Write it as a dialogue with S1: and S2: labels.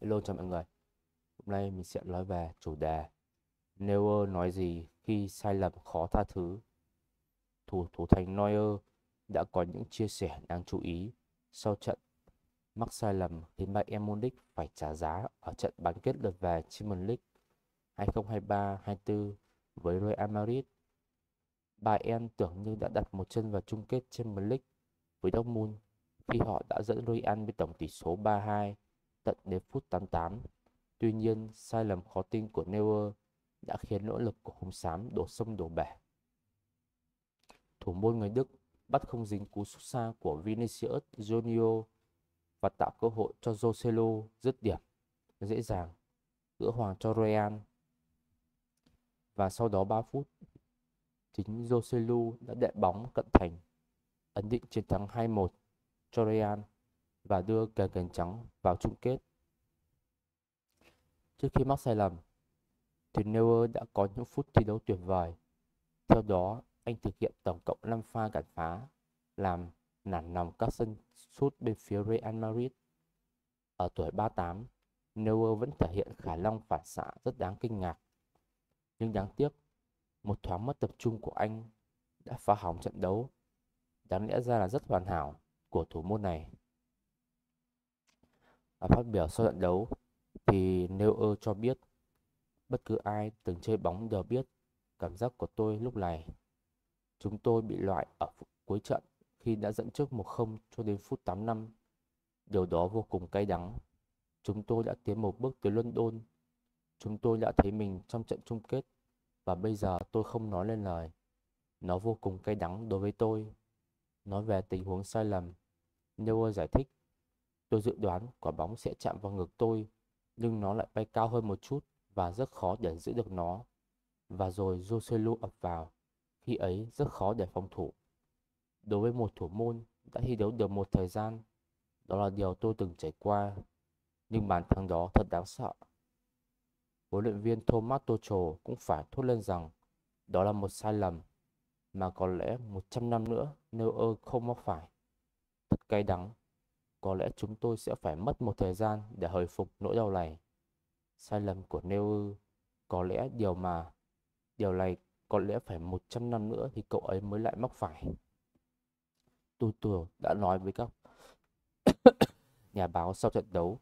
S1: Hello chào mọi người. Hôm nay mình sẽ nói về chủ đề Neuer nói gì khi sai lầm khó tha thứ. Thủ thành Neuer đã có những chia sẻ đáng chú ý sau trận mắc sai lầm khiến Bayern Munich phải trả giá ở trận bán kết lượt về Champions League 2023-24 với Real Madrid. Bayern tưởng như đã đặt một chân vào chung kết Champions League với Dortmund khi họ đã dẫn Real với tổng tỷ số 3-2 tận đến phút 88. Tuy nhiên, sai lầm khó tin của Neuer đã khiến nỗ lực của Hồng Xám đổ sông đổ bể. Thủ môn người Đức bắt không dính cú sút xa của Vinicius Junior và tạo cơ hội cho Joselu dứt điểm dễ dàng gỡ hòa cho Real. Và sau đó 3 phút, chính Joselu đã đệm bóng cận thành, ấn định chiến thắng 2-1 cho Real và đưa kèn cánh trắng vào chung kết. Trước khi mắc sai lầm, thì Neuer đã có những phút thi đấu tuyệt vời. Theo đó, anh thực hiện tổng cộng 5 pha cản phá, làm nản lòng các sân sút bên phía Real Madrid. Ở tuổi 38, Neuer vẫn thể hiện khả năng phản xạ rất đáng kinh ngạc. Nhưng đáng tiếc, một thoáng mất tập trung của anh đã phá hỏng trận đấu, đáng lẽ ra là rất hoàn hảo của thủ môn này. Ở phát biểu sau trận đấu, thì Neuer cho biết bất cứ ai từng chơi bóng đều biết cảm giác của tôi lúc này. Chúng tôi bị loại ở cuối trận khi đã dẫn trước 1-0 cho đến phút 85. Điều đó vô cùng cay đắng. Chúng tôi đã tiến một bước tới London. Chúng tôi đã thấy mình trong trận chung kết và bây giờ tôi không nói lên lời. Nó vô cùng cay đắng đối với tôi. Nói về tình huống sai lầm, Neuer giải thích: tôi dự đoán quả bóng sẽ chạm vào ngực tôi, nhưng nó lại bay cao hơn một chút và rất khó để giữ được nó. Và rồi Joselu ập vào. Khi ấy rất khó để phòng thủ. Đối với một thủ môn đã thi đấu được một thời gian, đó là điều tôi từng trải qua. Nhưng bàn thắng đó thật đáng sợ. Huấn luyện viên Thomas Tuchel cũng phải thốt lên rằng đó là một sai lầm mà có lẽ 100 năm nữa Neuer không mắc phải. Thật cay đắng. Có lẽ chúng tôi sẽ phải mất một thời gian để hồi phục nỗi đau này. Sai lầm của Neuer, có lẽ điều này có lẽ phải 100 năm nữa thì cậu ấy mới lại mắc phải. Tuchel đã nói với các nhà báo sau trận đấu.